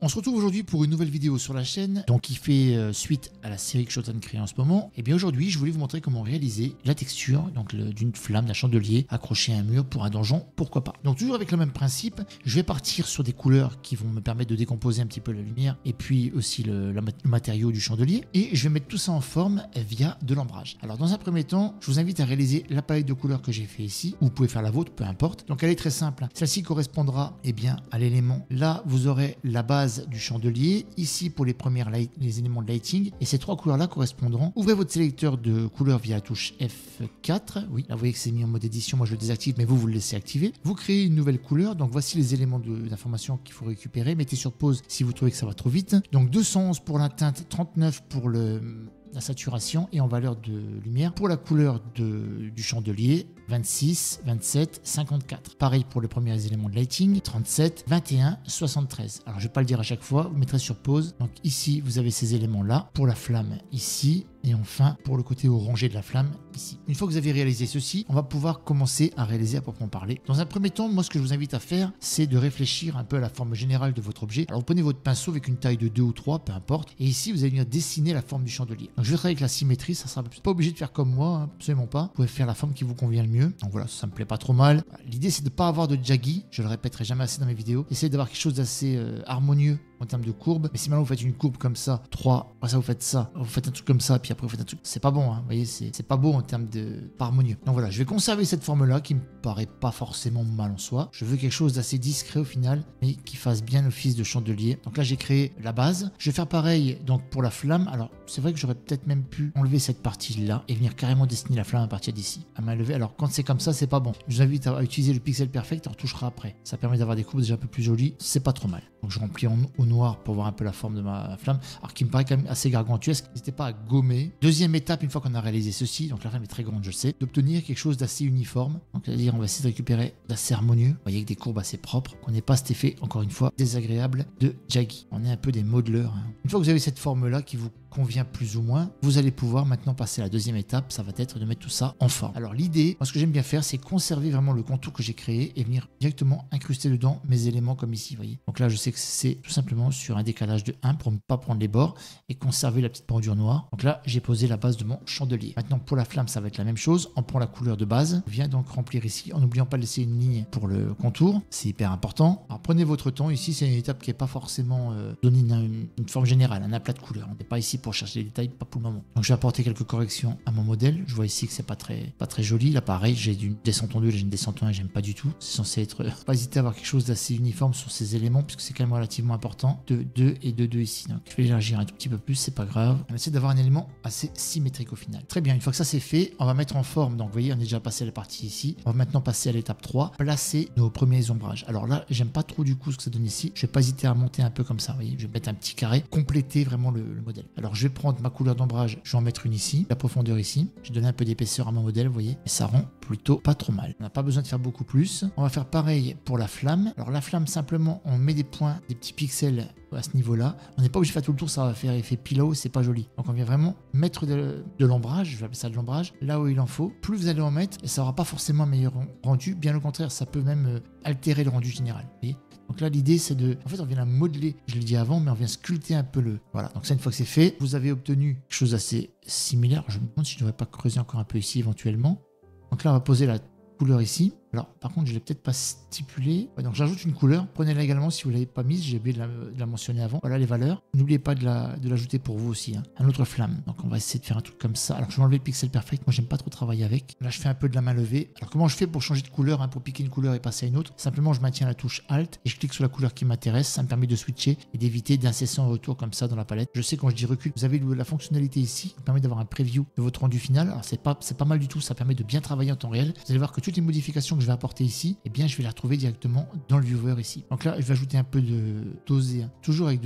On se retrouve aujourd'hui pour une nouvelle vidéo sur la chaîne, donc qui fait suite à la série que je suis en train de créer en ce moment. Et bien aujourd'hui, je voulais vous montrer comment réaliser la texture d'une flamme, d'un chandelier accroché à un mur pour un donjon, pourquoi pas. Donc toujours avec le même principe, je vais partir sur des couleurs qui vont me permettre de décomposer un petit peu la lumière et puis aussi le matériau du chandelier. Et je vais mettre tout ça en forme via de l'ombrage. Alors dans un premier temps, je vous invite à réaliser la palette de couleurs que j'ai fait ici, ou vous pouvez faire la vôtre, peu importe. Donc elle est très simple. Celle-ci correspondra bien à l'élément. Là, vous aurez la base du chandelier, ici pour les éléments de lighting, et ces trois couleurs là correspondront. Ouvrez votre sélecteur de couleurs via la touche F4, oui, là vous voyez que c'est mis en mode édition, moi je le désactive, mais vous le laissez activer. Vous créez une nouvelle couleur, donc voici les éléments d'information qu'il faut récupérer. Mettez sur pause si vous trouvez que ça va trop vite. Donc 211 pour la teinte, 39 pour la saturation et en valeur de lumière. Pour la couleur du chandelier, 26, 27, 54. Pareil pour les premiers éléments de lighting, 37, 21, 73. Alors je ne vais pas le dire à chaque fois, vous mettrez sur pause. Donc ici, vous avez ces éléments-là. Pour la flamme, ici. Et enfin, pour le côté orangé de la flamme, ici. Une fois que vous avez réalisé ceci, on va pouvoir commencer à réaliser à proprement parler. Dans un premier temps, moi, ce que je vous invite à faire, c'est de réfléchir un peu à la forme générale de votre objet. Alors, vous prenez votre pinceau avec une taille de 2 ou 3, peu importe. Et ici, vous allez venir dessiner la forme du chandelier. Donc, je vais travailler avec la symétrie. Ça sera pas obligé de faire comme moi, hein, absolument pas. Vous pouvez faire la forme qui vous convient le mieux. Donc voilà, ça me plaît pas trop mal. L'idée, c'est de ne pas avoir de jaggy. Je le répéterai jamais assez dans mes vidéos. Essayez d'avoir quelque chose d'assez harmonieux en termes de courbe. Mais si maintenant vous faites une courbe comme ça, 3, après ça vous faites ça, vous faites un truc comme ça, puis après vous faites un truc, c'est pas bon, hein, vous voyez, c'est pas beau en termes de pas harmonieux. Donc voilà, je vais conserver cette forme-là qui me paraît pas forcément mal en soi. Je veux quelque chose d'assez discret au final, mais qui fasse bien office de chandelier. Donc là, j'ai créé la base. Je vais faire pareil donc pour la flamme. Alors, c'est vrai que j'aurais peut-être même pu enlever cette partie-là et venir carrément dessiner la flamme à partir d'ici, à main levée. Alors, quand c'est comme ça, c'est pas bon. Je vous invite à utiliser le pixel perfect, on retouchera après. Ça permet d'avoir des courbes déjà un peu plus jolies. C'est pas trop mal. Donc, je remplis au noir pour voir un peu la forme de ma flamme, alors qui me paraît quand même assez gargantuesque. N'hésitez pas à gommer. Deuxième étape, une fois qu'on a réalisé ceci, donc la flamme est très grande, je le sais, d'obtenir quelque chose d'assez uniforme. Donc, c'est-à-dire, on va essayer de récupérer d'assez harmonieux. Vous voyez, avec des courbes assez propres, qu'on n'ait pas cet effet, encore une fois, désagréable de jaggy. On est un peu des modeleurs. Hein. Une fois que vous avez cette forme-là qui vous convient plus ou moins, vous allez pouvoir maintenant passer à la deuxième étape, ça va être de mettre tout ça en forme. Alors l'idée, moi ce que j'aime bien faire, c'est conserver vraiment le contour que j'ai créé et venir directement incruster dedans mes éléments comme ici, vous voyez. Donc là je sais que c'est tout simplement sur un décalage de 1 pour ne pas prendre les bords et conserver la petite bordure noire. Donc là j'ai posé la base de mon chandelier. Maintenant pour la flamme ça va être la même chose, on prend la couleur de base, on vient donc remplir ici en n'oubliant pas de laisser une ligne pour le contour, c'est hyper important. Alors prenez votre temps, ici c'est une étape qui n'est pas forcément donner une forme générale, un aplat de couleur, on n'est pas ici pour chercher les détails, pas pour le moment. Donc je vais apporter quelques corrections à mon modèle. Je vois ici que c'est pas très joli. Là pareil, j'ai une descente en 2, j'ai une descente en 1, j'aime pas du tout. C'est censé être pas hésiter à avoir quelque chose d'assez uniforme sur ces éléments puisque c'est quand même relativement important. De 2 et de 2 ici. Donc je vais élargir un tout petit peu plus, c'est pas grave. On essaie d'avoir un élément assez symétrique au final. Très bien, une fois que ça c'est fait, on va mettre en forme. Donc vous voyez, on est déjà passé à la partie ici. On va maintenant passer à l'étape 3, placer nos premiers ombrages. Alors là, j'aime pas trop du coup ce que ça donne ici. Je vais pas hésiter à monter un peu comme ça, vous voyez. Je vais mettre un petit carré, compléter vraiment le modèle. Alors je vais prendre ma couleur d'ombrage, je vais en mettre une ici, la profondeur ici, je vais donner un peu d'épaisseur à mon modèle, vous voyez, et ça rend plutôt pas trop mal. On n'a pas besoin de faire beaucoup plus. On va faire pareil pour la flamme. Alors la flamme, simplement, on met des points, des petits pixels à ce niveau-là. On n'est pas obligé de faire tout le tour, ça va faire effet pillow, c'est pas joli. Donc on vient vraiment mettre de l'ombrage, je vais appeler ça de l'ombrage, là où il en faut. Plus vous allez en mettre, et ça n'aura pas forcément un meilleur rendu, bien au contraire, ça peut même altérer le rendu général. Vous voyez. Donc là, l'idée, c'est en fait, on vient la modeler, je l'ai dit avant, mais on vient sculpter un peu voilà. Donc ça, une fois que c'est fait, vous avez obtenu quelque chose d'assez similaire. Je me demande si je ne devrais pas creuser encore un peu ici, éventuellement. Donc là, on va poser la couleur ici. Alors, par contre, je ne l'ai peut-être pas stipulé. Ouais, donc, j'ajoute une couleur. Prenez-la également si vous ne l'avez pas mise. J'ai oublié de la mentionner avant. Voilà les valeurs. N'oubliez pas de l'ajouter pour vous aussi. Hein. Un autre flamme. Donc, on va essayer de faire un truc comme ça. Alors, je vais enlever le pixel perfect. Moi, j'aime pas trop travailler avec. Là, je fais un peu de la main levée. Alors, comment je fais pour changer de couleur, hein, pour piquer une couleur et passer à une autre? Simplement, je maintiens la touche Alt et je clique sur la couleur qui m'intéresse. Ça me permet de switcher et d'éviter d'incessants retours comme ça dans la palette. Je sais, quand je dis recul, vous avez la fonctionnalité ici qui permet d'avoir un preview de votre rendu final. Alors, c'est pas mal du tout. Ça permet de bien travailler en temps réel. Vous allez voir que toutes les modifications que je vais apporter ici, eh bien, je vais la retrouver directement dans le viewer ici. Donc là, je vais ajouter un peu de doser, hein. Toujours avec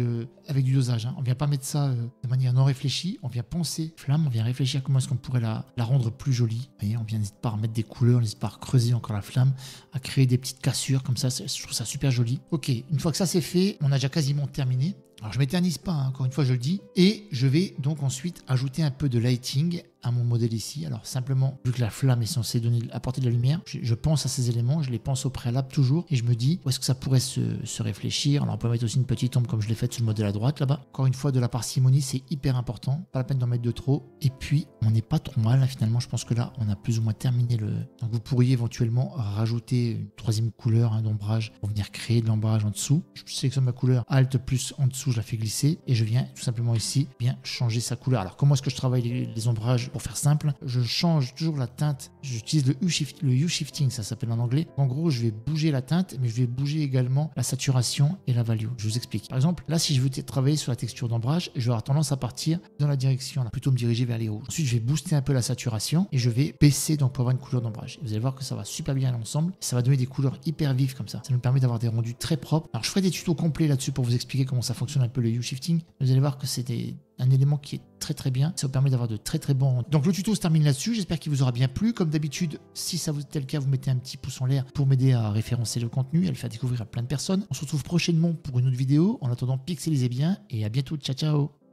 du dosage. Hein. On vient pas mettre ça de manière non réfléchie. On vient penser flamme, on vient réfléchir à comment est-ce qu'on pourrait la rendre plus jolie. Vous voyez, on vient n'hésite pas à remettre des couleurs, n'hésite pas à creuser encore la flamme, à créer des petites cassures comme ça. Je trouve ça super joli. Ok, une fois que ça c'est fait, on a déjà quasiment terminé. Alors je m'éternise pas, hein, encore une fois je le dis. Et je vais donc ensuite ajouter un peu de lighting à mon modèle ici. Alors simplement, vu que la flamme est censée apporter de la lumière, je pense à ces éléments, je les pense au préalable toujours, et je me dis où est-ce que ça pourrait se réfléchir. Alors on peut mettre aussi une petite ombre comme je l'ai fait sur le modèle à droite là-bas. Encore une fois, de la parcimonie, c'est hyper important, pas la peine d'en mettre de trop. Et puis on n'est pas trop mal, là, finalement je pense que là on a plus ou moins terminé le... Donc vous pourriez éventuellement rajouter une troisième couleur d'ombrage pour venir créer de l'ombrage en dessous. Je sélectionne ma couleur Alt plus en dessous, je la fais glisser et je viens tout simplement ici bien changer sa couleur. Alors comment est-ce que je travaille les ombrages? Pour faire simple, je change toujours la teinte. J'utilise le hue shifting, ça s'appelle en anglais. En gros, je vais bouger la teinte, mais je vais bouger également la saturation et la value. Je vous explique. Par exemple, là, si je veux travailler sur la texture d'ombrage, je vais avoir tendance à partir dans la direction, là, plutôt me diriger vers les hauts. Ensuite, je vais booster un peu la saturation et je vais baisser donc pour avoir une couleur d'ombrage. Vous allez voir que ça va super bien à l'ensemble. Ça va donner des couleurs hyper vives comme ça. Ça nous permet d'avoir des rendus très propres. Alors, je ferai des tutos complets là-dessus pour vous expliquer comment ça fonctionne un peu le hue shifting. Vous allez voir que c'est un élément qui est très bien, ça vous permet d'avoir de très bons rendus. Donc le tuto se termine là-dessus, j'espère qu'il vous aura bien plu. Comme d'habitude, si ça vous est le cas, vous mettez un petit pouce en l'air pour m'aider à référencer le contenu et à le faire découvrir à plein de personnes. On se retrouve prochainement pour une autre vidéo. En attendant, pixelisez bien et à bientôt, ciao ciao.